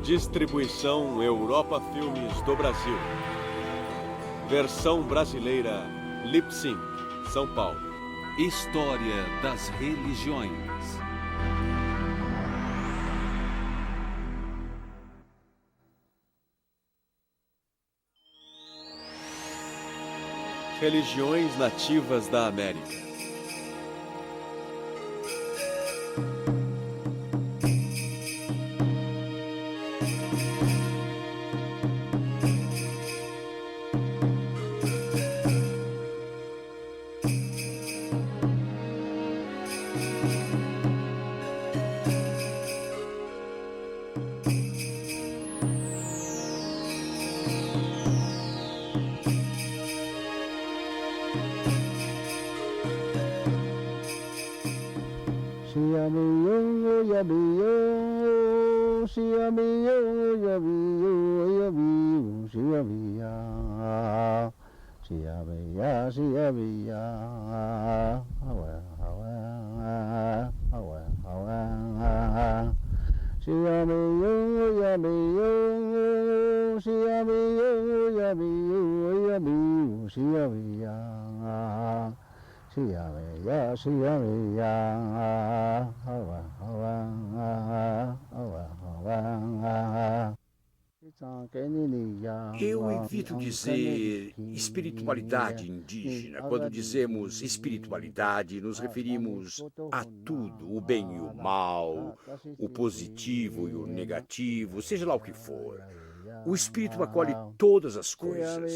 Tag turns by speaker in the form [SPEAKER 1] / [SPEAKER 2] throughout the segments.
[SPEAKER 1] Distribuição Europa Filmes do Brasil. Versão brasileira Lip Sync, São Paulo.
[SPEAKER 2] História das religiões.
[SPEAKER 1] Religiões nativas da América.
[SPEAKER 3] Eu evito dizer espiritualidade indígena. Quando dizemos espiritualidade, nos referimos a tudo, o bem e o mal, o positivo e o negativo, seja lá o que for. O espírito acolhe todas as coisas.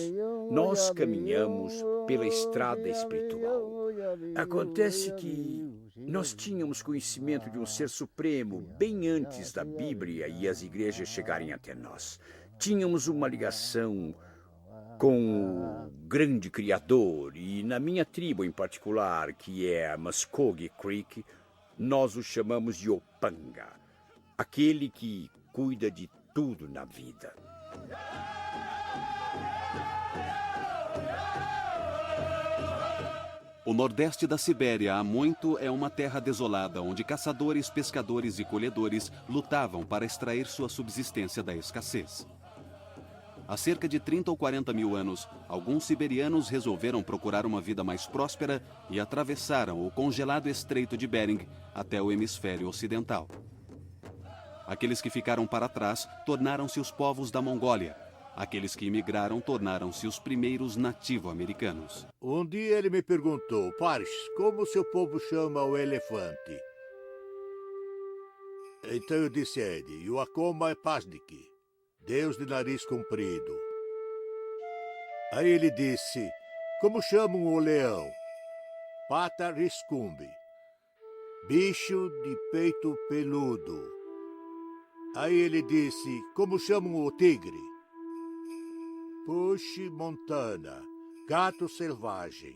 [SPEAKER 3] Nós caminhamos pela estrada espiritual. Acontece que nós tínhamos conhecimento de um ser supremo bem antes da Bíblia e as igrejas chegarem até nós. Tínhamos uma ligação com o grande Criador e na minha tribo em particular, que é a Muskogee Creek, nós o chamamos de Opanga, aquele que cuida de tudo na vida.
[SPEAKER 2] O nordeste da Sibéria há muito é uma terra desolada, onde caçadores, pescadores e colhedores lutavam para extrair sua subsistência da escassez. Há cerca de 30 ou 40 mil anos, alguns siberianos resolveram procurar uma vida mais próspera e atravessaram o congelado Estreito de Bering até o hemisfério ocidental. Aqueles que ficaram para trás tornaram-se os povos da Mongólia. Aqueles que imigraram tornaram-se os primeiros nativo-americanos.
[SPEAKER 4] Um dia ele me perguntou: Paris, como seu povo chama o elefante? Então eu disse a ele: Yuakoma Pasnik, Deus de nariz comprido. Aí ele disse: como chamam o leão? Pata riscumbi, bicho de peito peludo. Aí ele disse: como chamam o tigre? Puxe Montana, gato selvagem.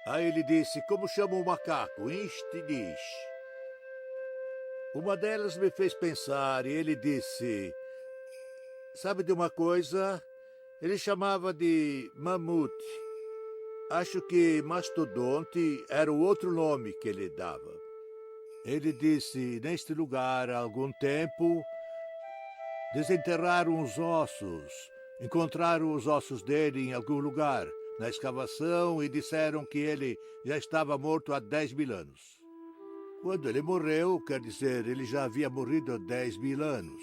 [SPEAKER 4] Aí ele disse: como chamam o macaco? Instidish. Uma delas me fez pensar e ele disse: sabe de uma coisa? Ele chamava de mamute. Acho que mastodonte era o outro nome que ele dava. Ele disse: neste lugar, há algum tempo, desenterraram os ossos. Encontraram os ossos dele em algum lugar, na escavação, e disseram que ele já estava morto há 10 mil anos. Quando ele morreu, quer dizer, ele já havia morrido há 10 mil anos.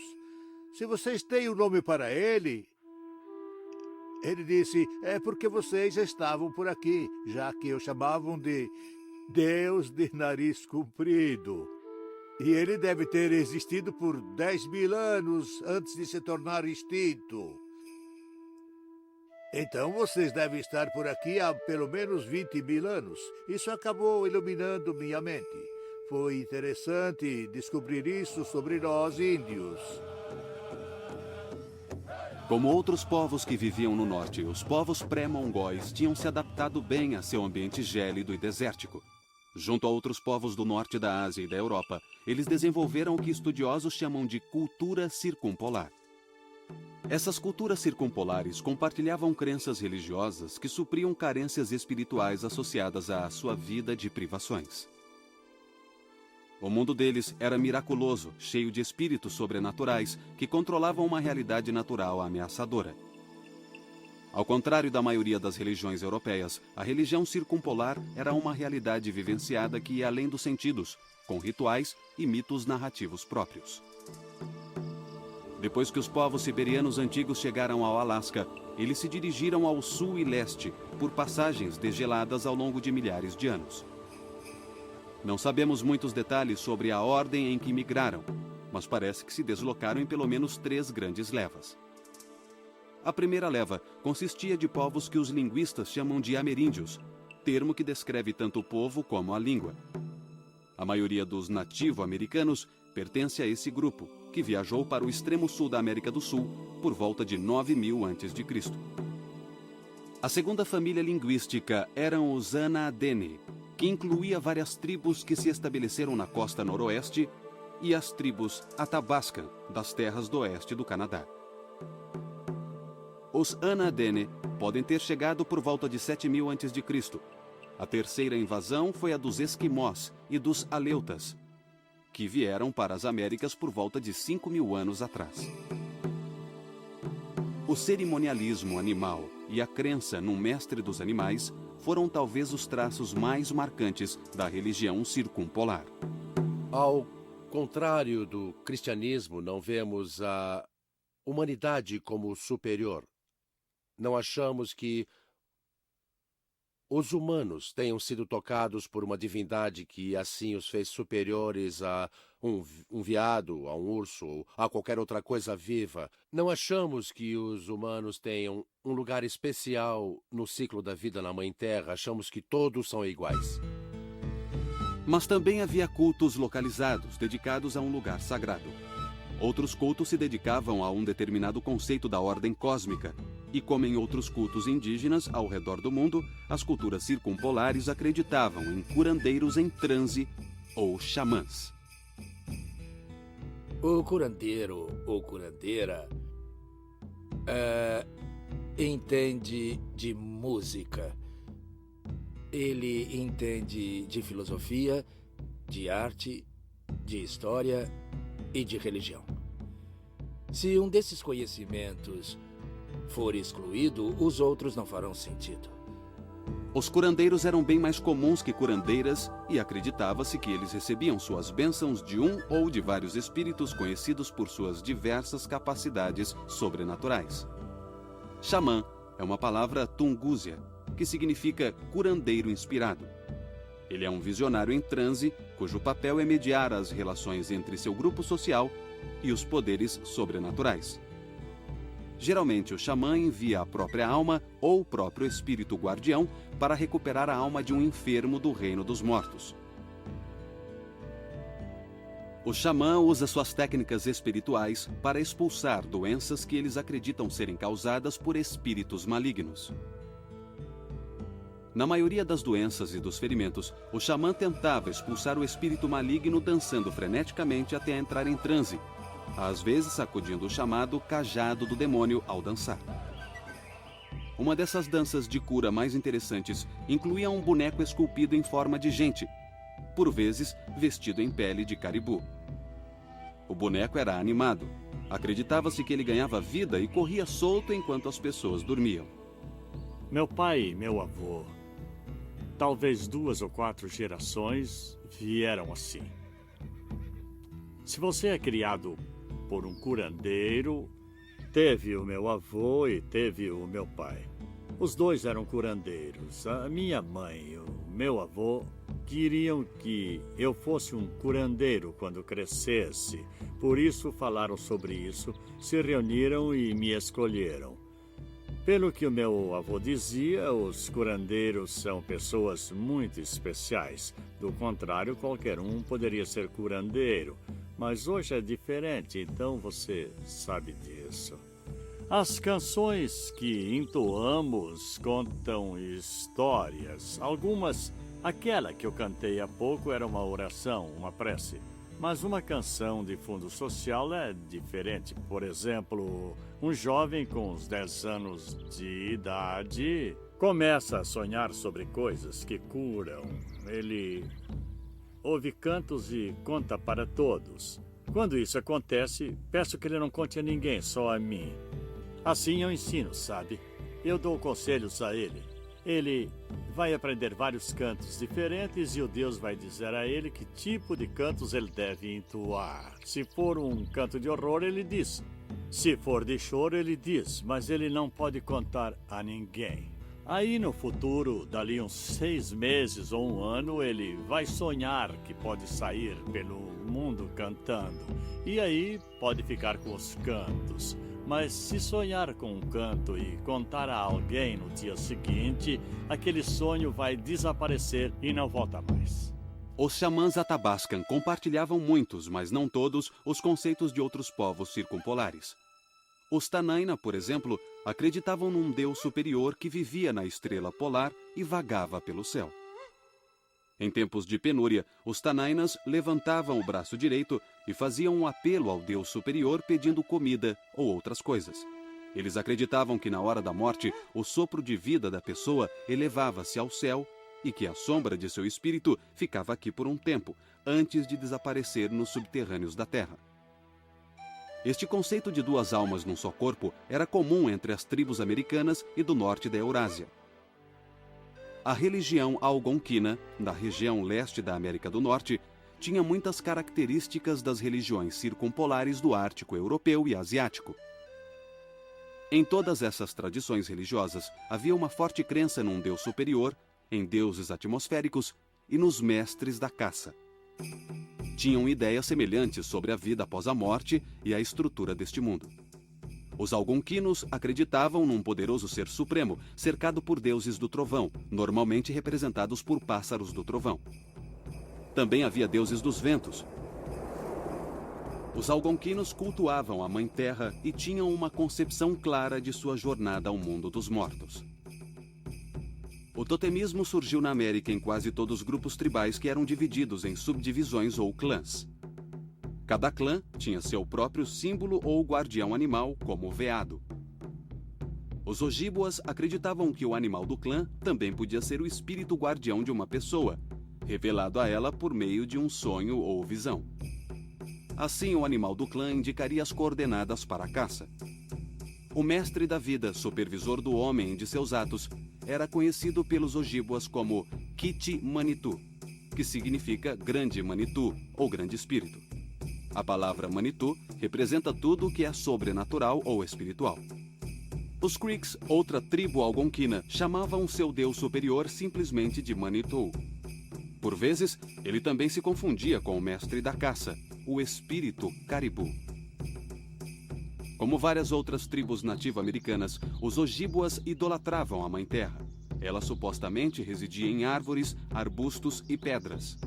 [SPEAKER 4] Se vocês têm um nome para ele... Ele disse: é porque vocês já estavam por aqui, já que o chamavam de Deus de nariz comprido. E ele deve ter existido por 10 mil anos antes de se tornar extinto. Então vocês devem estar por aqui há pelo menos 20 mil anos. Isso acabou iluminando minha mente. Foi interessante descobrir isso sobre nós, índios.
[SPEAKER 2] Como outros povos que viviam no norte, os povos pré-mongóis tinham se adaptado bem a seu ambiente gélido e desértico. Junto a outros povos do norte da Ásia e da Europa, eles desenvolveram o que estudiosos chamam de cultura circumpolar. Essas culturas circumpolares compartilhavam crenças religiosas que supriam carências espirituais associadas à sua vida de privações. O mundo deles era miraculoso, cheio de espíritos sobrenaturais que controlavam uma realidade natural ameaçadora. Ao contrário da maioria das religiões europeias, a religião circumpolar era uma realidade vivenciada que ia além dos sentidos, com rituais e mitos narrativos próprios. Depois que os povos siberianos antigos chegaram ao Alasca, eles se dirigiram ao sul e leste por passagens desgeladas ao longo de milhares de anos. Não sabemos muitos detalhes sobre a ordem em que migraram, mas parece que se deslocaram em pelo menos 3 grandes levas. A primeira leva consistia de povos que os linguistas chamam de ameríndios, termo que descreve tanto o povo como a língua. A maioria dos nativo-americanos pertence a esse grupo, que viajou para o extremo sul da América do Sul por volta de 9000 a.C. A segunda família linguística eram os Anaadene, que incluía várias tribos que se estabeleceram na costa noroeste, e as tribos Athabascan, das terras do oeste do Canadá. Os Anaadene podem ter chegado por volta de 7000 a.C. A terceira invasão foi a dos Esquimós e dos Aleutas, que vieram para as Américas por volta de 5000 anos atrás. O cerimonialismo animal e a crença num mestre dos animais foram talvez os traços mais marcantes da religião circumpolar.
[SPEAKER 5] Ao contrário do cristianismo, não vemos a humanidade como superior. Não achamos que os humanos tenham sido tocados por uma divindade que assim os fez superiores a um veado, a um urso ou a qualquer outra coisa viva. Não achamos que os humanos tenham um lugar especial no ciclo da vida na Mãe Terra. Achamos que todos são iguais.
[SPEAKER 2] Mas também havia cultos localizados, dedicados a um lugar sagrado. Outros cultos se dedicavam a um determinado conceito da ordem cósmica. E como em outros cultos indígenas ao redor do mundo, as culturas circumpolares acreditavam em curandeiros em transe ou xamãs.
[SPEAKER 6] O curandeiro ou curandeira entende de música. Ele entende de filosofia, de arte, de história e de religião. Se um desses conhecimentos for excluído, os outros não farão sentido.
[SPEAKER 2] Os curandeiros eram bem mais comuns que curandeiras e acreditava-se que eles recebiam suas bênçãos de um ou de vários espíritos conhecidos por suas diversas capacidades sobrenaturais. Xamã é uma palavra tungúzia, que significa curandeiro inspirado. Ele é um visionário em transe, cujo papel é mediar as relações entre seu grupo social e os poderes sobrenaturais. Geralmente, o xamã envia a própria alma ou o próprio espírito guardião para recuperar a alma de um enfermo do reino dos mortos. O xamã usa suas técnicas espirituais para expulsar doenças que eles acreditam serem causadas por espíritos malignos. Na maioria das doenças e dos ferimentos, o xamã tentava expulsar o espírito maligno dançando freneticamente até entrar em transe, às vezes sacudindo o chamado cajado do demônio ao dançar. Uma dessas danças de cura mais interessantes incluía um boneco esculpido em forma de gente, por vezes vestido em pele de caribu. O boneco era animado. Acreditava-se que ele ganhava vida e corria solto enquanto as pessoas dormiam.
[SPEAKER 7] Meu pai e meu avô, talvez 2 ou 4 gerações, vieram assim. Se você é criado por um curandeiro, teve o meu avô e teve o meu pai. Os dois eram curandeiros. A minha mãe e o meu avô queriam que eu fosse um curandeiro quando crescesse. Por isso falaram sobre isso, se reuniram e me escolheram. Pelo que o meu avô dizia, os curandeiros são pessoas muito especiais. Do contrário, qualquer um poderia ser curandeiro. Mas hoje é diferente, então você sabe disso. As canções que entoamos contam histórias. Algumas, aquela que eu cantei há pouco era uma oração, uma prece. Mas uma canção de fundo social é diferente. Por exemplo, um jovem com uns 10 anos de idade começa a sonhar sobre coisas que curam. Ele ouve cantos e conta para todos. Quando isso acontece, peço que ele não conte a ninguém, só a mim. Assim eu ensino, sabe? Eu dou conselhos a ele. Ele vai aprender vários cantos diferentes e o Deus vai dizer a ele que tipo de cantos ele deve entoar. Se for um canto de horror, ele diz. Se for de choro, ele diz, mas ele não pode contar a ninguém. Aí no futuro, dali uns 6 meses ou um ano, ele vai sonhar que pode sair pelo mundo cantando. E aí pode ficar com os cantos. Mas se sonhar com um canto e contar a alguém no dia seguinte, aquele sonho vai desaparecer e não volta mais.
[SPEAKER 2] Os xamãs Athabascan compartilhavam muitos, mas não todos, os conceitos de outros povos circumpolares. Os Tanaina, por exemplo, acreditavam num deus superior que vivia na estrela polar e vagava pelo céu. Em tempos de penúria, os Tanainas levantavam o braço direito e faziam um apelo ao deus superior pedindo comida ou outras coisas. Eles acreditavam que na hora da morte, o sopro de vida da pessoa elevava-se ao céu e que a sombra de seu espírito ficava aqui por um tempo, antes de desaparecer nos subterrâneos da terra. Este conceito de 2 almas num só corpo era comum entre as tribos americanas e do norte da Eurásia. A religião algonquina, da região leste da América do Norte, tinha muitas características das religiões circumpolares do Ártico europeu e asiático. Em todas essas tradições religiosas, havia uma forte crença num deus superior, em deuses atmosféricos e nos mestres da caça. Tinham ideias semelhantes sobre a vida após a morte e a estrutura deste mundo. Os algonquinos acreditavam num poderoso ser supremo, cercado por deuses do trovão, normalmente representados por pássaros do trovão. Também havia deuses dos ventos. Os algonquinos cultuavam a Mãe Terra e tinham uma concepção clara de sua jornada ao mundo dos mortos. O totemismo surgiu na América em quase todos os grupos tribais que eram divididos em subdivisões ou clãs. Cada clã tinha seu próprio símbolo ou guardião animal, como o veado. Os Ojibwas acreditavam que o animal do clã também podia ser o espírito guardião de uma pessoa, revelado a ela por meio de um sonho ou visão. Assim, o animal do clã indicaria as coordenadas para a caça. O mestre da vida, supervisor do homem e de seus atos, era conhecido pelos Ojibwas como Kiti Manitou, que significa grande Manitou ou grande espírito. A palavra Manitou representa tudo o que é sobrenatural ou espiritual. Os Creeks, outra tribo algonquina, chamavam seu deus superior simplesmente de Manitou. Por vezes, ele também se confundia com o mestre da caça, o espírito Caribou. Como várias outras tribos nativo-americanas, os Ojibwas idolatravam a Mãe Terra. Ela supostamente residia em árvores, arbustos e pedras.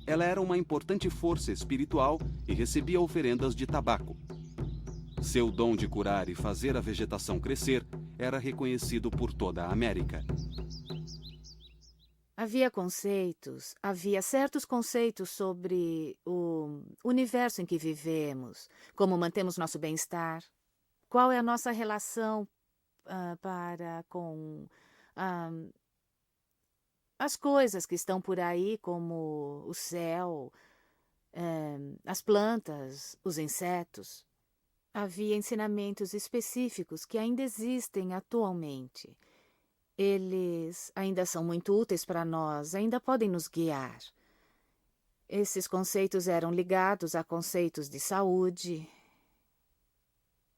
[SPEAKER 2] Ela era uma importante força espiritual e recebia oferendas de tabaco. Seu dom de curar e fazer a vegetação crescer era reconhecido por toda a América.
[SPEAKER 8] Havia certos conceitos sobre o universo em que vivemos, como mantemos nosso bem-estar, qual é a nossa relação com as coisas que estão por aí, como o céu, as plantas, os insetos. Havia ensinamentos específicos que ainda existem atualmente. Eles ainda são muito úteis para nós, ainda podem nos guiar. Esses conceitos eram ligados a conceitos de saúde.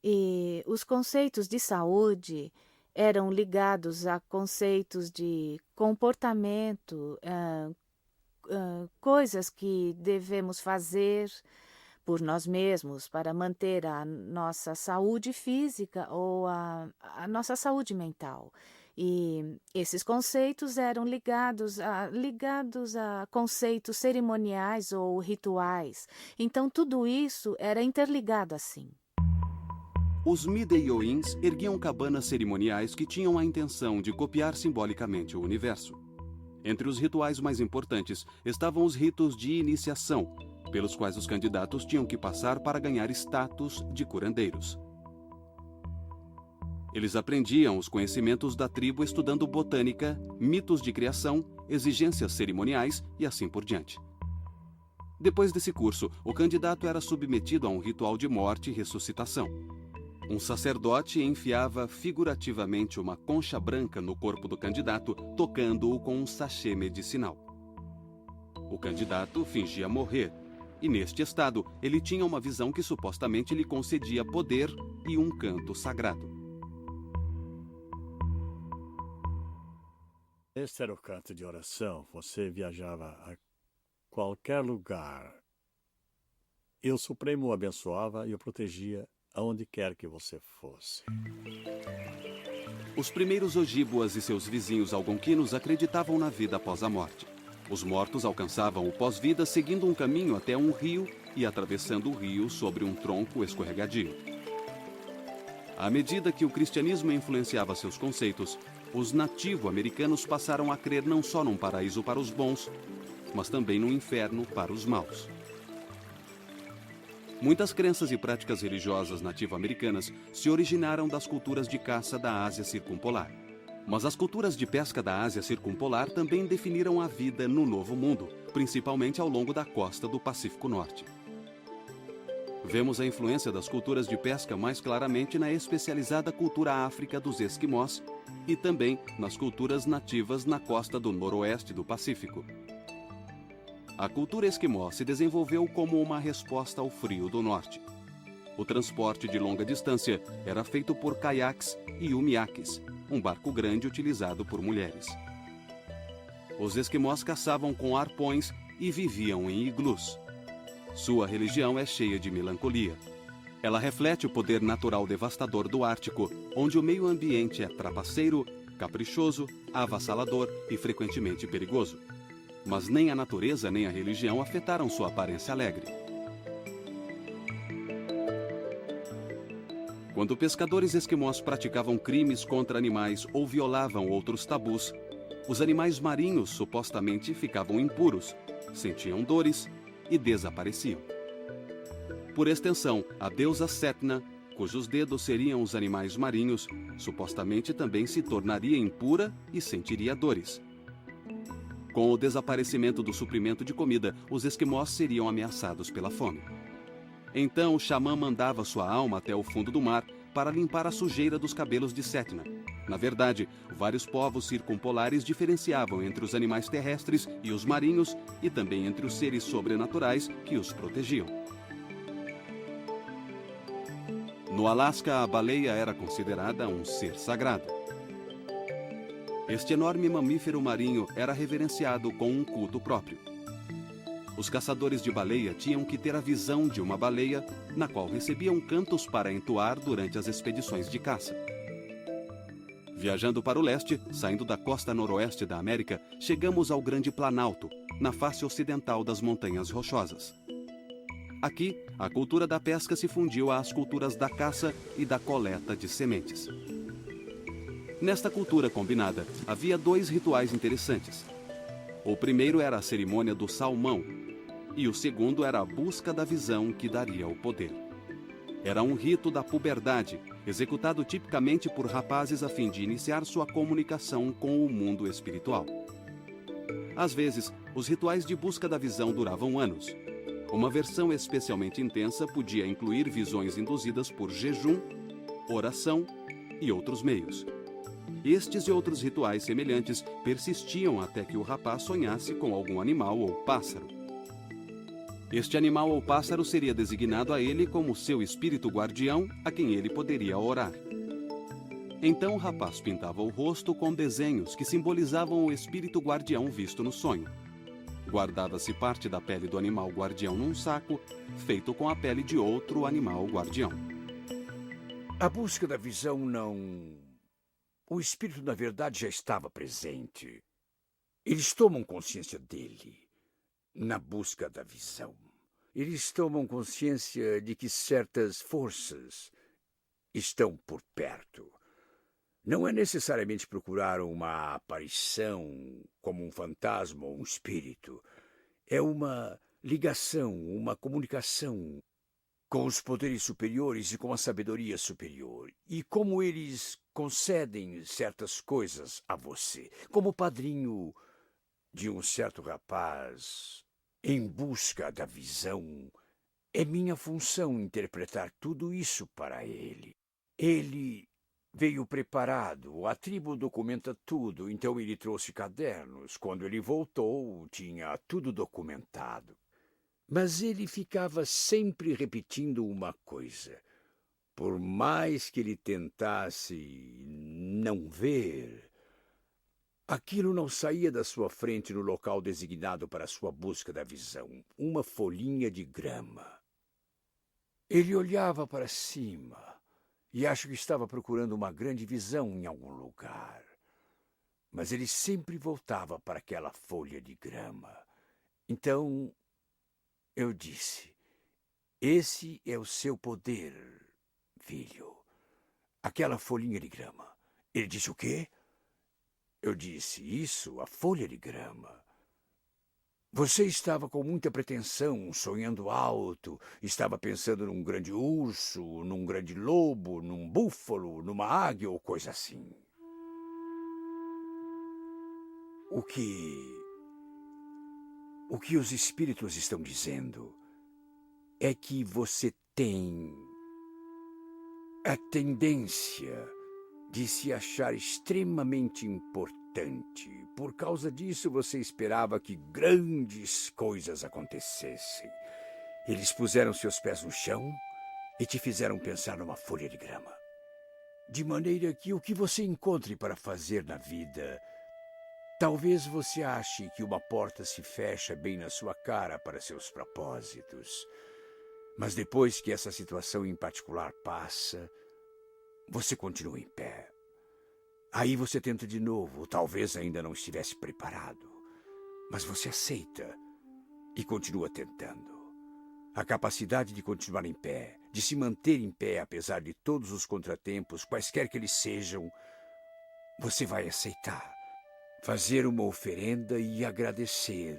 [SPEAKER 8] E os conceitos de saúde eram ligados a conceitos de comportamento, coisas que devemos fazer por nós mesmos para manter a nossa saúde física ou a nossa saúde mental. E esses conceitos eram ligados a conceitos cerimoniais ou rituais. Então, tudo isso era interligado assim.
[SPEAKER 2] Os Mideioins erguiam cabanas cerimoniais que tinham a intenção de copiar simbolicamente o universo. Entre os rituais mais importantes estavam os ritos de iniciação, pelos quais os candidatos tinham que passar para ganhar status de curandeiros. Eles aprendiam os conhecimentos da tribo estudando botânica, mitos de criação, exigências cerimoniais e assim por diante. Depois desse curso, o candidato era submetido a um ritual de morte e ressuscitação. Um sacerdote enfiava figurativamente uma concha branca no corpo do candidato, tocando-o com um sachê medicinal. O candidato fingia morrer, e neste estado ele tinha uma visão que supostamente lhe concedia poder e um canto sagrado.
[SPEAKER 7] Este era o canto de oração. Você viajava a qualquer lugar. E o Supremo o abençoava e o protegia aonde quer que você fosse.
[SPEAKER 2] Os primeiros Ojibwas e seus vizinhos algonquinos acreditavam na vida após a morte. Os mortos alcançavam o pós-vida seguindo um caminho até um rio e atravessando o rio sobre um tronco escorregadio. À medida que o cristianismo influenciava seus conceitos, os nativo-americanos passaram a crer não só num paraíso para os bons, mas também num inferno para os maus. Muitas crenças e práticas religiosas nativo-americanas se originaram das culturas de caça da Ásia Circumpolar. Mas as culturas de pesca da Ásia Circumpolar também definiram a vida no Novo Mundo, principalmente ao longo da costa do Pacífico Norte. Vemos a influência das culturas de pesca mais claramente na especializada cultura áfrica dos esquimós e também nas culturas nativas na costa do noroeste do Pacífico. A cultura esquimó se desenvolveu como uma resposta ao frio do norte. O transporte de longa distância era feito por caiaques e umiaques, um barco grande utilizado por mulheres. Os esquimós caçavam com arpões e viviam em iglus. Sua religião é cheia de melancolia. Ela reflete o poder natural devastador do Ártico, onde o meio ambiente é trapaceiro, caprichoso, avassalador e frequentemente perigoso. Mas nem a natureza nem a religião afetaram sua aparência alegre. Quando pescadores esquimós praticavam crimes contra animais ou violavam outros tabus, os animais marinhos supostamente ficavam impuros, sentiam dores e desapareciam. Por extensão, a deusa Setna, cujos dedos seriam os animais marinhos, supostamente também se tornaria impura e sentiria dores. Com o desaparecimento do suprimento de comida, os esquimós seriam ameaçados pela fome. Então o xamã mandava sua alma até o fundo do mar para limpar a sujeira dos cabelos de Setna. Na verdade, vários povos circumpolares diferenciavam entre os animais terrestres e os marinhos e também entre os seres sobrenaturais que os protegiam. No Alasca, a baleia era considerada um ser sagrado. Este enorme mamífero marinho era reverenciado com um culto próprio. Os caçadores de baleia tinham que ter a visão de uma baleia, na qual recebiam cantos para entoar durante as expedições de caça. Viajando para o leste, saindo da costa noroeste da América, chegamos ao Grande Planalto, na face ocidental das Montanhas Rochosas. Aqui, a cultura da pesca se fundiu às culturas da caça e da coleta de sementes. Nesta cultura combinada, havia dois rituais interessantes. O primeiro era a cerimônia do salmão, e o segundo era a busca da visão que daria o poder. Era um rito da puberdade, executado tipicamente por rapazes a fim de iniciar sua comunicação com o mundo espiritual. Às vezes, os rituais de busca da visão duravam anos. Uma versão especialmente intensa podia incluir visões induzidas por jejum, oração e outros meios. Estes e outros rituais semelhantes persistiam até que o rapaz sonhasse com algum animal ou pássaro. Este animal ou pássaro seria designado a ele como seu espírito guardião, a quem ele poderia orar. Então o rapaz pintava o rosto com desenhos que simbolizavam o espírito guardião visto no sonho. Guardava-se parte da pele do animal guardião num saco, feito com a pele de outro animal guardião.
[SPEAKER 3] A busca da visão não... O espírito, na verdade, já estava presente. Eles tomam consciência dele na busca da visão. Eles tomam consciência de que certas forças estão por perto. Não é necessariamente procurar uma aparição como um fantasma ou um espírito. É uma ligação, uma comunicação com os poderes superiores e com a sabedoria superior. E como eles concedem certas coisas a você. Como o padrinho de um certo rapaz Em busca da visão, é minha função interpretar tudo isso para ele. Ele veio preparado, a tribo documenta tudo, então ele trouxe cadernos. Quando ele voltou, tinha tudo documentado. Mas ele ficava sempre repetindo uma coisa. Por mais que ele tentasse não ver, aquilo não saía da sua frente no local designado para sua busca da visão, uma folhinha de grama. Ele olhava para cima e acho que estava procurando uma grande visão em algum lugar. Mas ele sempre voltava para aquela folha de grama. Então, eu disse, esse é o seu poder, filho. Aquela folhinha de grama. Ele disse, o quê? Eu disse, isso, a folha de grama. Você estava com muita pretensão, sonhando alto, estava pensando num grande urso, num grande lobo, num búfalo, numa águia ou coisa assim. O que os espíritos estão dizendo é que você tem a tendência de se achar extremamente importante. Por causa disso, você esperava que grandes coisas acontecessem. Eles puseram seus pés no chão e te fizeram pensar numa folha de grama. De maneira que o que você encontre para fazer na vida, talvez você ache que uma porta se fecha bem na sua cara para seus propósitos. Mas depois que essa situação em particular passa, você continua em pé. Aí você tenta de novo, talvez ainda não estivesse preparado. Mas você aceita e continua tentando. A capacidade de continuar em pé, de se manter em pé apesar de todos os contratempos, quaisquer que eles sejam, você vai aceitar. Fazer uma oferenda e agradecer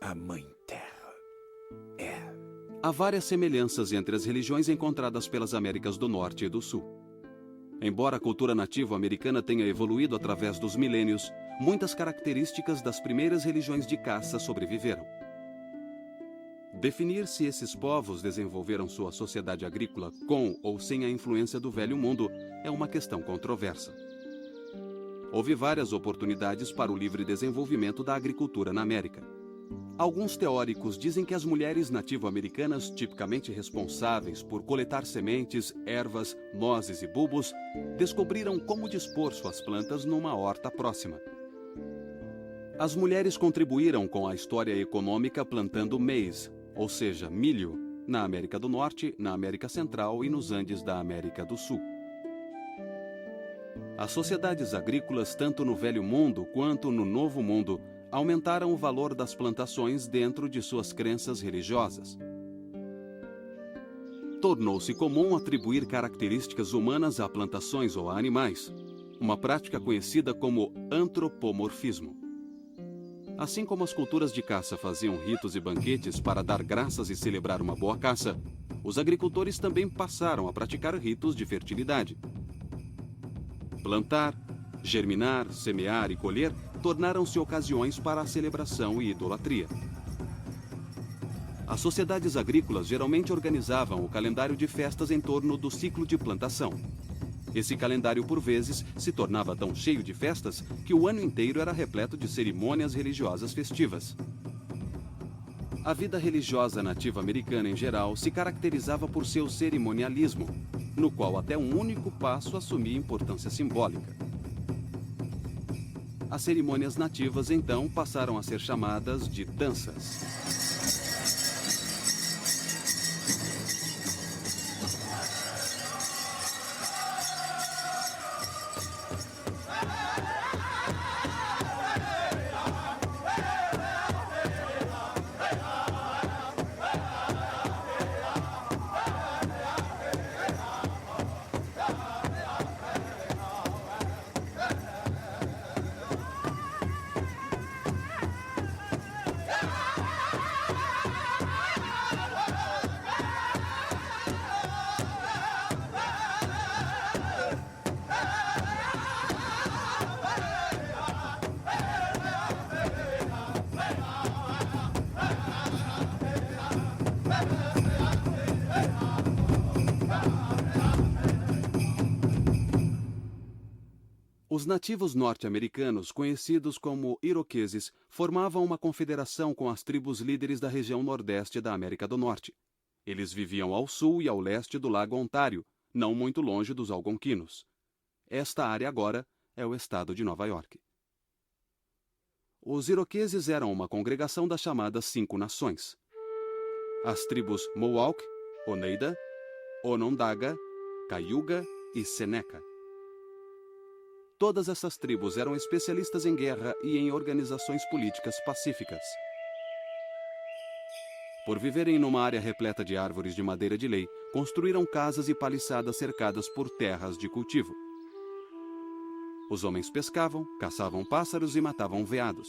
[SPEAKER 3] à Mãe Terra.
[SPEAKER 2] Há várias semelhanças entre as religiões encontradas pelas Américas do Norte e do Sul. Embora a cultura nativo-americana tenha evoluído através dos milênios, muitas características das primeiras religiões de caça sobreviveram. Definir se esses povos desenvolveram sua sociedade agrícola com ou sem a influência do Velho Mundo é uma questão controversa. Houve várias oportunidades para o livre desenvolvimento da agricultura na América. Alguns teóricos dizem que as mulheres nativo-americanas, tipicamente responsáveis por coletar sementes, ervas, nozes e bulbos, descobriram como dispor suas plantas numa horta próxima. As mulheres contribuíram com a história econômica plantando maize, ou seja, milho, na América do Norte, na América Central e nos Andes da América do Sul. As sociedades agrícolas, tanto no Velho Mundo quanto no Novo Mundo, aumentaram o valor das plantações dentro de suas crenças religiosas. Tornou-se comum atribuir características humanas a plantações ou a animais, uma prática conhecida como antropomorfismo. Assim como as culturas de caça faziam ritos e banquetes para dar graças e celebrar uma boa caça, os agricultores também passaram a praticar ritos de fertilidade. Plantar, germinar, semear e colher tornaram-se ocasiões para a celebração e idolatria. As sociedades agrícolas geralmente organizavam o calendário de festas em torno do ciclo de plantação. Esse calendário, por vezes, se tornava tão cheio de festas que o ano inteiro era repleto de cerimônias religiosas festivas. A vida religiosa nativa americana em geral se caracterizava por seu cerimonialismo, no qual até um único passo assumia importância simbólica. As cerimônias nativas, então, passaram a ser chamadas de danças. Os nativos norte-americanos, conhecidos como iroqueses, formavam uma confederação com as tribos líderes da região nordeste da América do Norte. Eles viviam ao sul e ao leste do Lago Ontário, não muito longe dos Algonquinos. Esta área agora é o estado de Nova York. Os iroqueses eram uma congregação das chamadas 5 Nações. As tribos Mohawk, Oneida, Onondaga, Cayuga e Seneca. Todas essas tribos eram especialistas em guerra e em organizações políticas pacíficas. Por viverem numa área repleta de árvores de madeira de lei, construíram casas e paliçadas cercadas por terras de cultivo. Os homens pescavam, caçavam pássaros e matavam veados.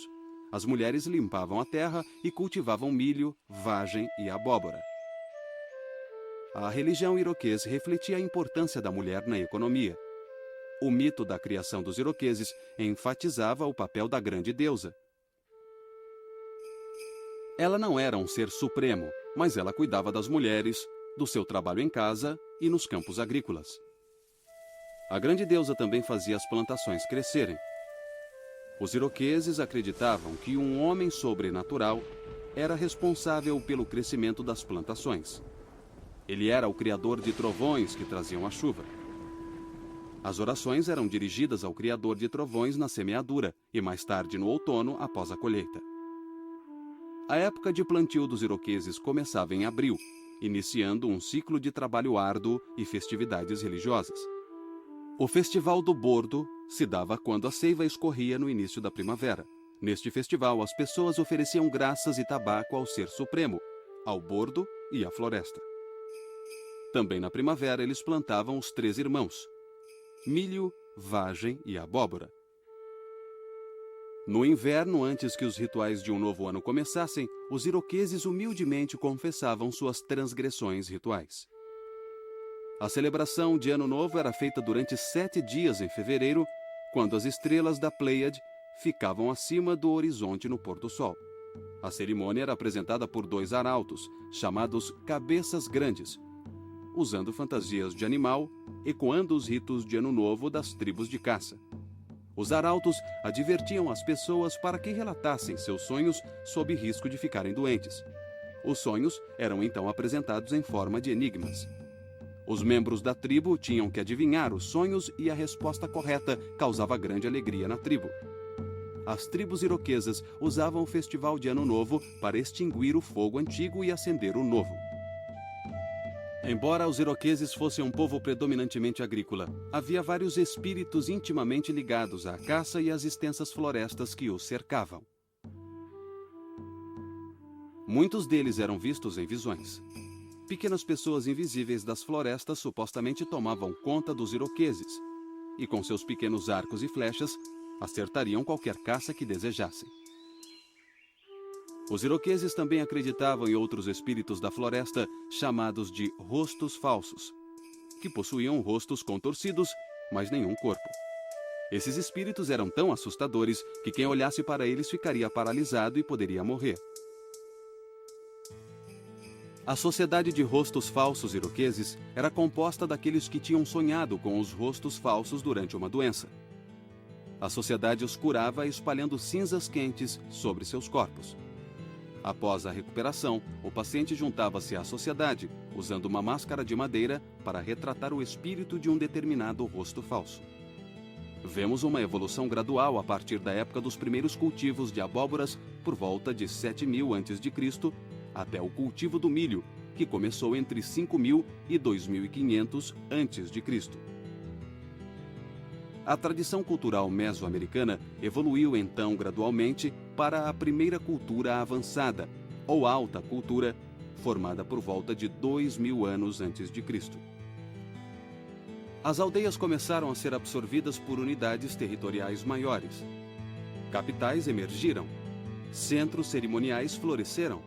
[SPEAKER 2] As mulheres limpavam a terra e cultivavam milho, vagem e abóbora. A religião iroquesa refletia a importância da mulher na economia. O mito da criação dos iroqueses enfatizava o papel da grande deusa. Ela não era um ser supremo, mas ela cuidava das mulheres, do seu trabalho em casa e nos campos agrícolas. A grande deusa também fazia as plantações crescerem. Os iroqueses acreditavam que um homem sobrenatural era responsável pelo crescimento das plantações. Ele era o criador de trovões que traziam a chuva. As orações eram dirigidas ao criador de trovões na semeadura e mais tarde no outono, após a colheita. A época de plantio dos iroqueses começava em abril, iniciando um ciclo de trabalho árduo e festividades religiosas. O Festival do Bordo se dava quando a seiva escorria no início da primavera. Neste festival, as pessoas ofereciam graças e tabaco ao Ser Supremo, ao bordo e à floresta. Também na primavera, eles plantavam os 3 irmãos: milho, vagem e abóbora. No inverno, antes que os rituais de um novo ano começassem, os iroqueses humildemente confessavam suas transgressões rituais. A celebração de Ano Novo era feita durante 7 dias em fevereiro, quando as estrelas da Pleiade ficavam acima do horizonte no pôr do sol. A cerimônia era apresentada por 2 arautos, chamados Cabeças Grandes, usando fantasias de animal, ecoando os ritos de Ano Novo das tribos de caça. Os arautos advertiam as pessoas para que relatassem seus sonhos sob risco de ficarem doentes. Os sonhos eram então apresentados em forma de enigmas. Os membros da tribo tinham que adivinhar os sonhos e a resposta correta causava grande alegria na tribo. As tribos iroquesas usavam o festival de Ano Novo para extinguir o fogo antigo e acender o novo. Embora os iroqueses fossem um povo predominantemente agrícola, havia vários espíritos intimamente ligados à caça e às extensas florestas que os cercavam. Muitos deles eram vistos em visões. Pequenas pessoas invisíveis das florestas supostamente tomavam conta dos iroqueses e, com seus pequenos arcos e flechas, acertariam qualquer caça que desejassem. Os iroqueses também acreditavam em outros espíritos da floresta, chamados de rostos falsos, que possuíam rostos contorcidos, mas nenhum corpo. Esses espíritos eram tão assustadores que quem olhasse para eles ficaria paralisado e poderia morrer. A sociedade de rostos falsos iroqueses era composta daqueles que tinham sonhado com os rostos falsos durante uma doença. A sociedade os curava espalhando cinzas quentes sobre seus corpos. Após a recuperação, o paciente juntava-se à sociedade, usando uma máscara de madeira para retratar o espírito de um determinado rosto falso. Vemos uma evolução gradual a partir da época dos primeiros cultivos de abóboras, por volta de 7.000 a.C., até o cultivo do milho, que começou entre 5.000 e 2.500 a.C. A tradição cultural mesoamericana evoluiu então gradualmente para a primeira cultura avançada, ou alta cultura, formada por volta de 2.000 anos antes de Cristo. As aldeias começaram a ser absorvidas por unidades territoriais maiores. Capitais emergiram. Centros cerimoniais floresceram.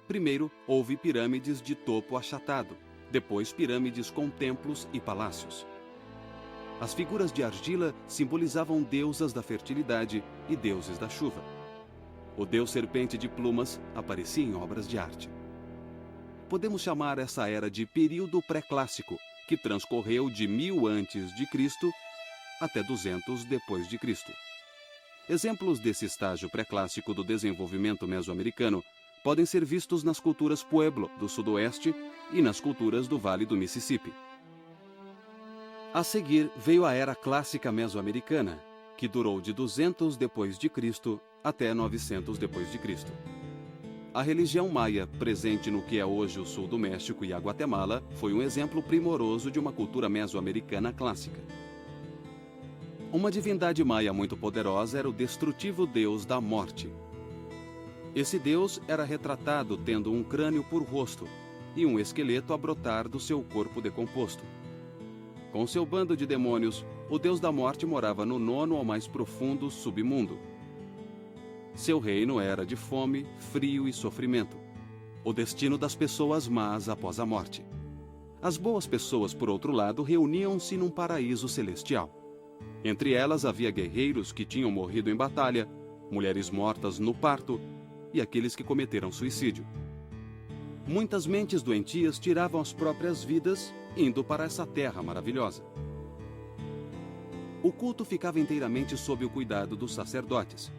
[SPEAKER 2] Primeiro, houve pirâmides de topo achatado, depois pirâmides com templos e palácios. As figuras de argila simbolizavam deusas da fertilidade e deuses da chuva. O deus serpente de plumas aparecia em obras de arte. Podemos chamar essa era de período pré-clássico, que transcorreu de 1000 a.C. até 200 depois de Cristo. Exemplos desse estágio pré-clássico do desenvolvimento mesoamericano podem ser vistos nas culturas Pueblo do sudoeste e nas culturas do Vale do Mississippi. A seguir veio a Era Clássica Mesoamericana, que durou de 200 depois de Cristo até 900 depois de Cristo. A religião maia, presente no que é hoje o sul do México e a Guatemala, foi um exemplo primoroso de uma cultura mesoamericana clássica. Uma divindade maia muito poderosa era o destrutivo deus da morte. Esse deus era retratado tendo um crânio por rosto e um esqueleto a brotar do seu corpo decomposto. Com seu bando de demônios, o deus da morte morava no 9º ou mais profundo submundo. Seu reino era de fome, frio e sofrimento, o destino das pessoas más após a morte. As boas pessoas, por outro lado, reuniam-se num paraíso celestial. Entre elas havia guerreiros que tinham morrido em batalha, mulheres mortas no parto e aqueles que cometeram suicídio. Muitas mentes doentias tiravam as próprias vidas indo para essa terra maravilhosa. O culto ficava inteiramente sob o cuidado dos sacerdotes.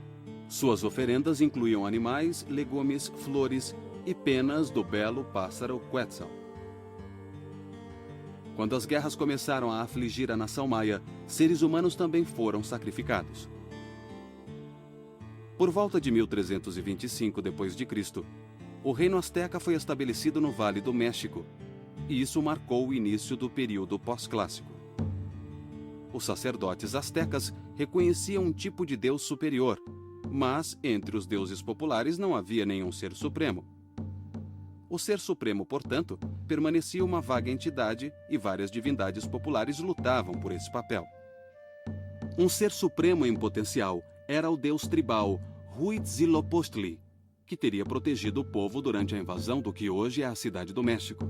[SPEAKER 2] Suas oferendas incluíam animais, legumes, flores e penas do belo pássaro Quetzal. Quando as guerras começaram a afligir a nação maia, seres humanos também foram sacrificados. Por volta de 1325 d.C., o reino azteca foi estabelecido no Vale do México, e isso marcou o início do período pós-clássico. Os sacerdotes aztecas reconheciam um tipo de deus superior, mas entre os deuses populares não havia nenhum ser supremo. O ser supremo, portanto, permanecia uma vaga entidade e várias divindades populares lutavam por esse papel. Um ser supremo em potencial era o deus tribal Huitzilopochtli, que teria protegido o povo durante a invasão do que hoje é a Cidade do México.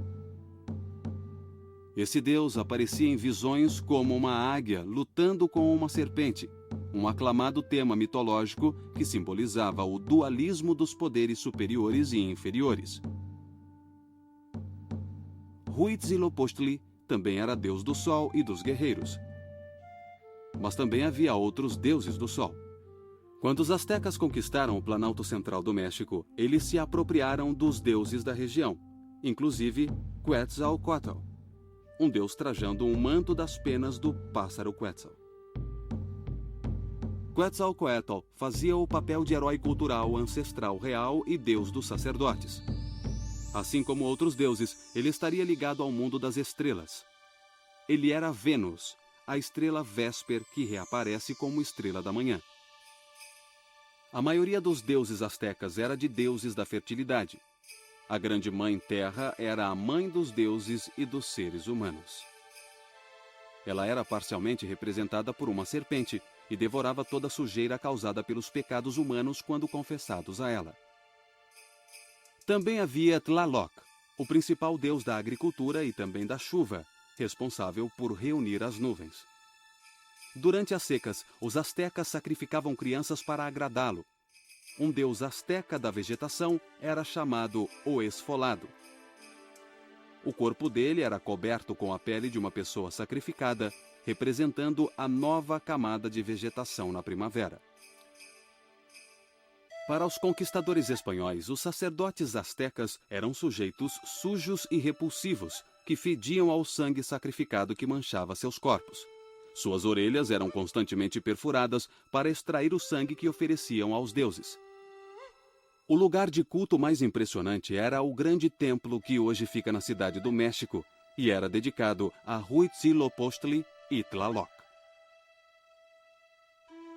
[SPEAKER 2] Esse deus aparecia em visões como uma águia lutando com uma serpente, um aclamado tema mitológico que simbolizava o dualismo dos poderes superiores e inferiores. Huitzilopochtli também era deus do sol e dos guerreiros. Mas também havia outros deuses do sol. Quando os astecas conquistaram o Planalto Central do México, eles se apropriaram dos deuses da região, inclusive Quetzalcoatl, um deus trajando um manto das penas do pássaro Quetzal. Quetzalcoatl fazia o papel de herói cultural ancestral real e deus dos sacerdotes. Assim como outros deuses, ele estaria ligado ao mundo das estrelas. Ele era Vênus, a estrela Vésper que reaparece como estrela da manhã. A maioria dos deuses astecas era de deuses da fertilidade. A grande mãe Terra era a mãe dos deuses e dos seres humanos. Ela era parcialmente representada por uma serpente e devorava toda a sujeira causada pelos pecados humanos quando confessados a ela. Também havia Tlaloc, o principal deus da agricultura e também da chuva, responsável por reunir as nuvens. Durante as secas, os astecas sacrificavam crianças para agradá-lo. Um deus asteca da vegetação era chamado o Esfolado. O corpo dele era coberto com a pele de uma pessoa sacrificada, representando a nova camada de vegetação na primavera. Para os conquistadores espanhóis, os sacerdotes astecas eram sujeitos sujos e repulsivos, que fediam ao sangue sacrificado que manchava seus corpos. Suas orelhas eram constantemente perfuradas para extrair o sangue que ofereciam aos deuses. O lugar de culto mais impressionante era o grande templo que hoje fica na Cidade do México e era dedicado a Huitzilopochtli e Tlaloc.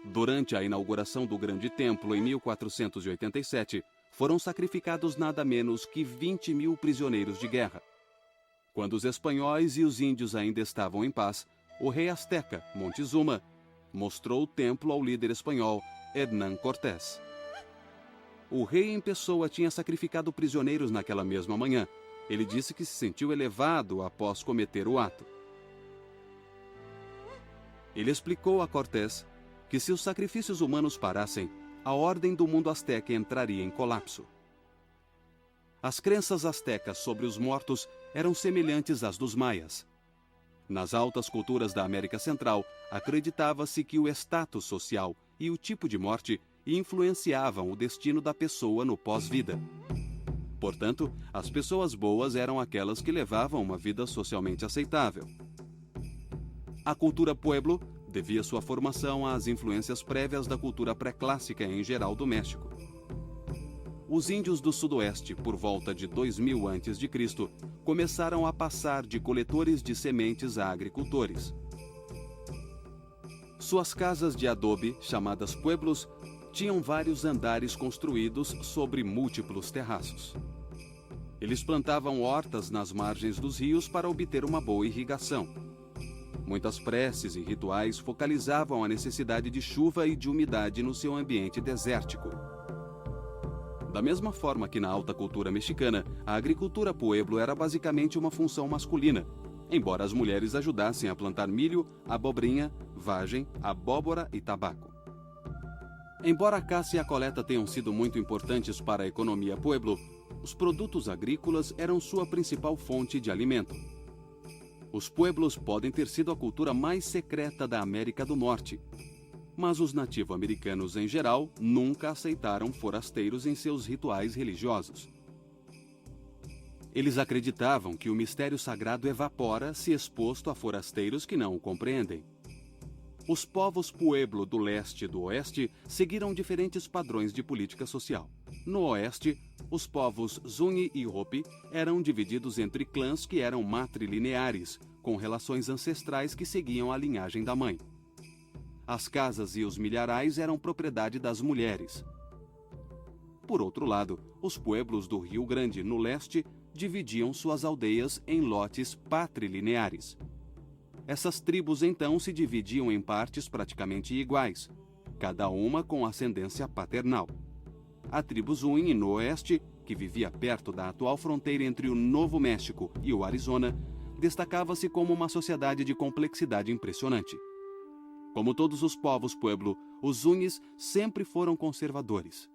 [SPEAKER 2] Durante a inauguração do grande templo em 1487, foram sacrificados nada menos que 20.000 prisioneiros de guerra. Quando os espanhóis e os índios ainda estavam em paz, o rei asteca, Montezuma, mostrou o templo ao líder espanhol, Hernán Cortés. O rei em pessoa tinha sacrificado prisioneiros naquela mesma manhã. Ele disse que se sentiu elevado após cometer o ato. Ele explicou a Cortés que se os sacrifícios humanos parassem, a ordem do mundo asteca entraria em colapso. As crenças astecas sobre os mortos eram semelhantes às dos maias. Nas altas culturas da América Central, acreditava-se que o status social e o tipo de morte influenciavam o destino da pessoa no pós-vida. Portanto, as pessoas boas eram aquelas que levavam uma vida socialmente aceitável. A cultura Pueblo devia sua formação às influências prévias da cultura pré-clássica em geral do México. Os índios do Sudoeste, por volta de 2000 a.C., começaram a passar de coletores de sementes a agricultores. Suas casas de adobe, chamadas pueblos, tinham vários andares construídos sobre múltiplos terraços. Eles plantavam hortas nas margens dos rios para obter uma boa irrigação. Muitas preces e rituais focalizavam a necessidade de chuva e de umidade no seu ambiente desértico. Da mesma forma que na alta cultura mexicana, a agricultura pueblo era basicamente uma função masculina, embora as mulheres ajudassem a plantar milho, abobrinha, vagem, abóbora e tabaco. Embora a caça e a coleta tenham sido muito importantes para a economia pueblo, os produtos agrícolas eram sua principal fonte de alimento. Os pueblos podem ter sido a cultura mais secreta da América do Norte, mas os nativo-americanos em geral nunca aceitaram forasteiros em seus rituais religiosos. Eles acreditavam que o mistério sagrado evapora se exposto a forasteiros que não o compreendem. Os povos Pueblo do leste e do oeste seguiram diferentes padrões de política social. No oeste, os povos Zuni e Hopi eram divididos entre clãs que eram matrilineares, com relações ancestrais que seguiam a linhagem da mãe. As casas e os milharais eram propriedade das mulheres. Por outro lado, os pueblos do Rio Grande, no leste, dividiam suas aldeias em lotes patrilineares. Essas tribos então se dividiam em partes praticamente iguais, cada uma com ascendência paternal. A tribo Zuni, no oeste, que vivia perto da atual fronteira entre o Novo México e o Arizona, destacava-se como uma sociedade de complexidade impressionante. Como todos os povos pueblo, os Zunis sempre foram conservadores.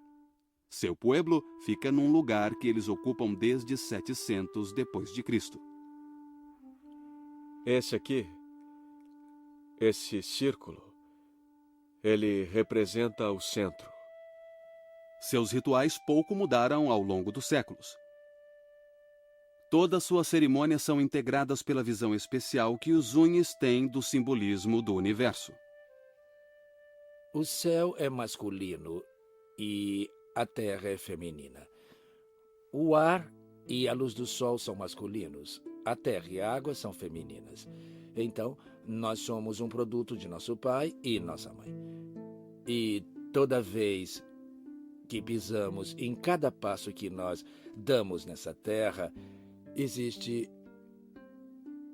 [SPEAKER 2] Seu pueblo fica num lugar que eles ocupam desde 700 d.C.
[SPEAKER 1] Esse aqui, esse círculo, ele representa o centro.
[SPEAKER 2] Seus rituais pouco mudaram ao longo dos séculos. Todas suas cerimônias são integradas pela visão especial que os Zunis têm do simbolismo do universo.
[SPEAKER 6] O céu é masculino e a terra é feminina. O ar e a luz do sol são masculinos. A terra e a água são femininas. Então, nós somos um produto de nosso pai e nossa mãe. E toda vez que pisamos, em cada passo que nós damos nessa terra, existe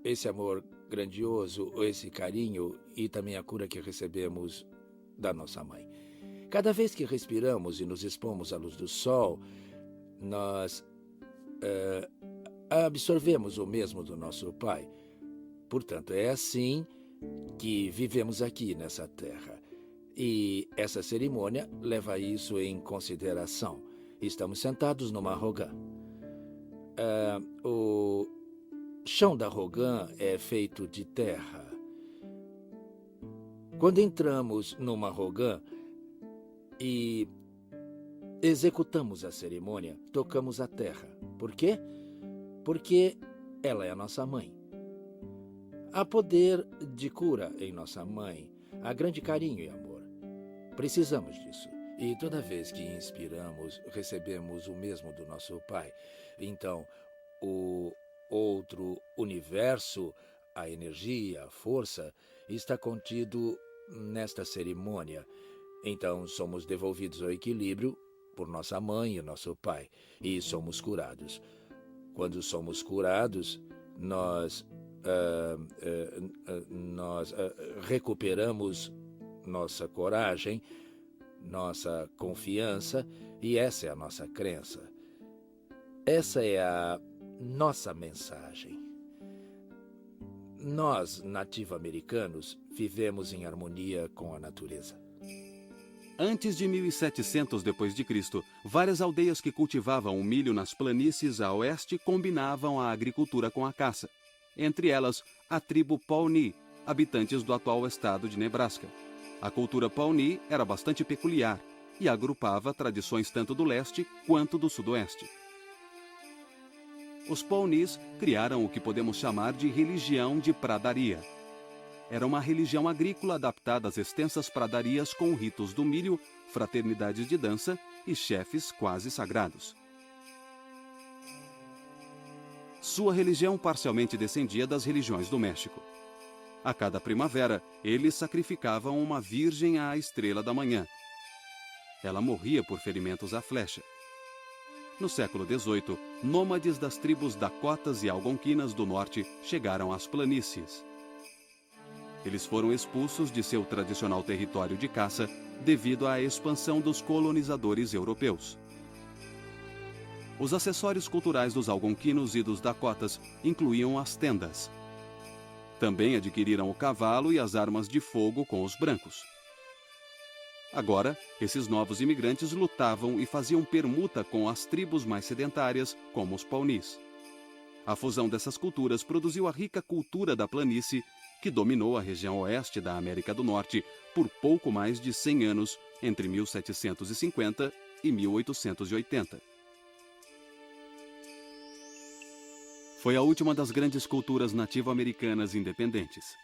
[SPEAKER 6] esse amor grandioso, esse carinho e também a cura que recebemos da nossa mãe. Cada vez que respiramos e nos expomos à luz do sol, nós absorvemos o mesmo do nosso pai. Portanto, é assim que vivemos aqui nessa terra. E essa cerimônia leva isso em consideração. Estamos sentados numa rogã. O chão da rogã é feito de terra. Quando entramos numa rogã e executamos a cerimônia, tocamos a terra. Por quê? Porque ela é a nossa mãe. Há poder de cura em nossa mãe. Há grande carinho e amor. Precisamos disso. E toda vez que inspiramos, recebemos o mesmo do nosso pai. Então, o outro universo, a energia, a força, está contido nesta cerimônia. Então, somos devolvidos ao equilíbrio por nossa mãe e nosso pai. E somos curados. Quando somos curados, nós recuperamos nossa coragem, nossa confiança, e essa é a nossa crença. Essa é a nossa mensagem. Nós, nativo-americanos, vivemos em harmonia com a natureza.
[SPEAKER 2] Antes de 1700 d.C., várias aldeias que cultivavam o milho nas planícies a oeste combinavam a agricultura com a caça. Entre elas, a tribo Pawnee, habitantes do atual estado de Nebraska. A cultura Pawnee era bastante peculiar e agrupava tradições tanto do leste quanto do sudoeste. Os Pawnees criaram o que podemos chamar de religião de pradaria. Era uma religião agrícola adaptada às extensas pradarias com ritos do milho, fraternidades de dança e chefes quase sagrados. Sua religião parcialmente descendia das religiões do México. A cada primavera, eles sacrificavam uma virgem à estrela da manhã. Ela morria por ferimentos à flecha. No século XVIII, nômades das tribos Dakotas e Algonquinas do norte chegaram às planícies. Eles foram expulsos de seu tradicional território de caça devido à expansão dos colonizadores europeus. Os acessórios culturais dos algonquinos e dos dakotas incluíam as tendas. Também adquiriram o cavalo e as armas de fogo com os brancos. Agora, esses novos imigrantes lutavam e faziam permuta com as tribos mais sedentárias, como os Pawnees. A fusão dessas culturas produziu a rica cultura da planície, que dominou a região oeste da América do Norte por pouco mais de 100 anos, entre 1750 e 1880. Foi a última das grandes culturas nativo-americanas independentes.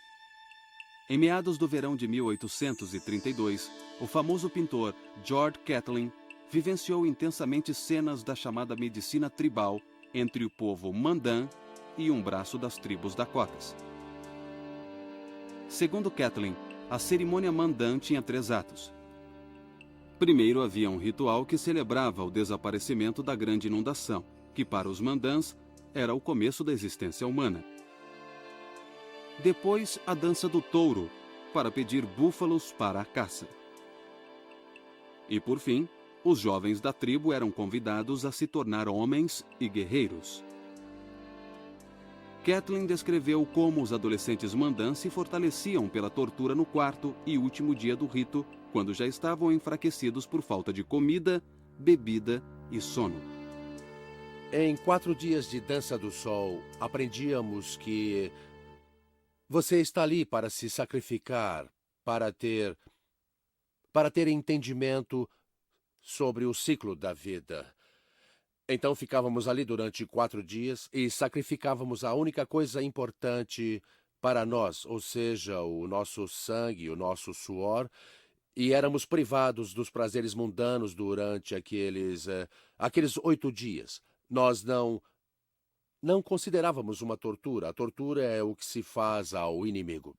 [SPEAKER 2] Em meados do verão de 1832, o famoso pintor George Catlin vivenciou intensamente cenas da chamada medicina tribal entre o povo Mandan e um braço das tribos Dakotas. Segundo Catlin, a cerimônia Mandan tinha 3 atos. Primeiro havia um ritual que celebrava o desaparecimento da grande inundação, que para os Mandans era o começo da existência humana. Depois, a dança do touro, para pedir búfalos para a caça. E por fim, os jovens da tribo eram convidados a se tornar homens e guerreiros. Catlin descreveu como os adolescentes Mandans se fortaleciam pela tortura no quarto e último dia do rito, quando já estavam enfraquecidos por falta de comida, bebida e sono.
[SPEAKER 5] Em 4 dias de dança do sol, aprendíamos que você está ali para se sacrificar, para ter entendimento sobre o ciclo da vida. Então ficávamos ali durante 4 dias e sacrificávamos a única coisa importante para nós, ou seja, o nosso sangue, o nosso suor, e éramos privados dos prazeres mundanos durante aqueles 8 dias. Nós não considerávamos uma tortura. A tortura é o que se faz ao inimigo.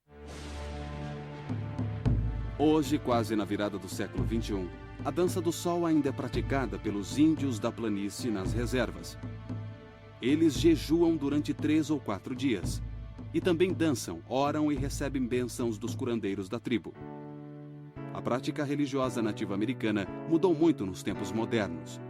[SPEAKER 2] Hoje, quase na virada do século XXI, a dança do sol ainda é praticada pelos índios da planície nas reservas. Eles jejuam durante 3 ou 4 dias. E também dançam, oram e recebem bênçãos dos curandeiros da tribo. A prática religiosa nativa-americana mudou muito nos tempos modernos.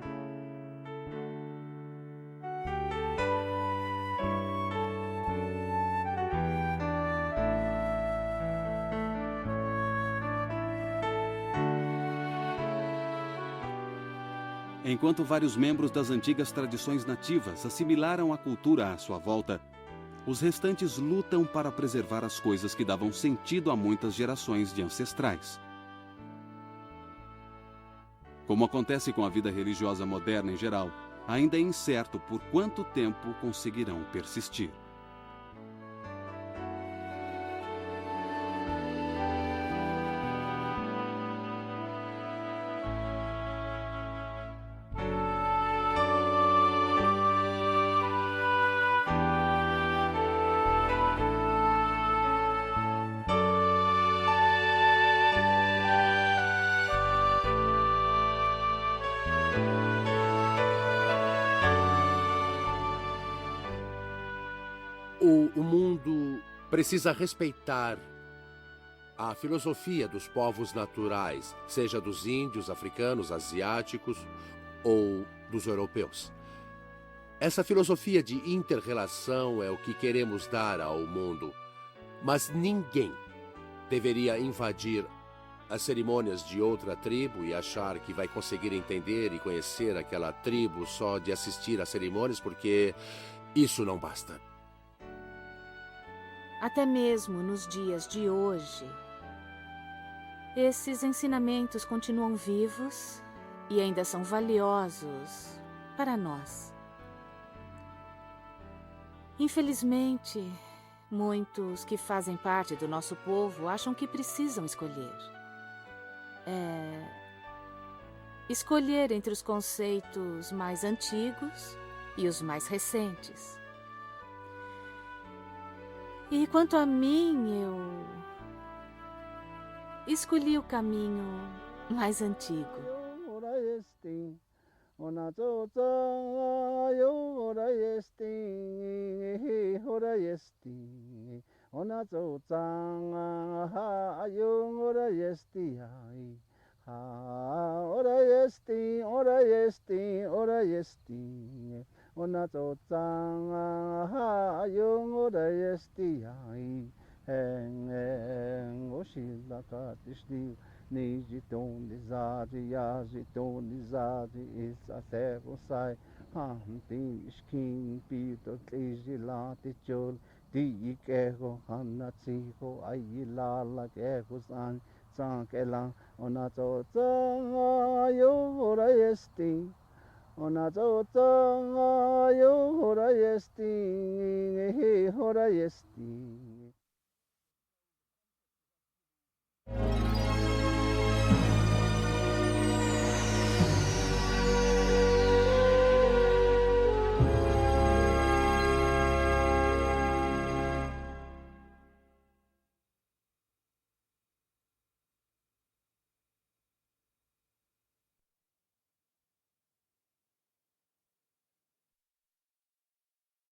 [SPEAKER 2] Enquanto vários membros das antigas tradições nativas assimilaram a cultura à sua volta, os restantes lutam para preservar as coisas que davam sentido a muitas gerações de ancestrais. Como acontece com a vida religiosa moderna em geral, ainda é incerto por quanto tempo conseguirão persistir.
[SPEAKER 5] O mundo precisa respeitar a filosofia dos povos naturais, seja dos índios, africanos, asiáticos ou dos europeus. Essa filosofia de inter-relação é o que queremos dar ao mundo, mas ninguém deveria invadir as cerimônias de outra tribo e achar que vai conseguir entender e conhecer aquela tribo só de assistir às cerimônias, porque isso não basta.
[SPEAKER 8] até mesmo nos dias de hoje, esses ensinamentos continuam vivos e ainda são valiosos para nós. Infelizmente, muitos que fazem parte do nosso povo acham que precisam escolher. Escolher entre os conceitos mais antigos e os mais recentes. E quanto a mim, eu escolhi o caminho mais antigo.
[SPEAKER 9] Hora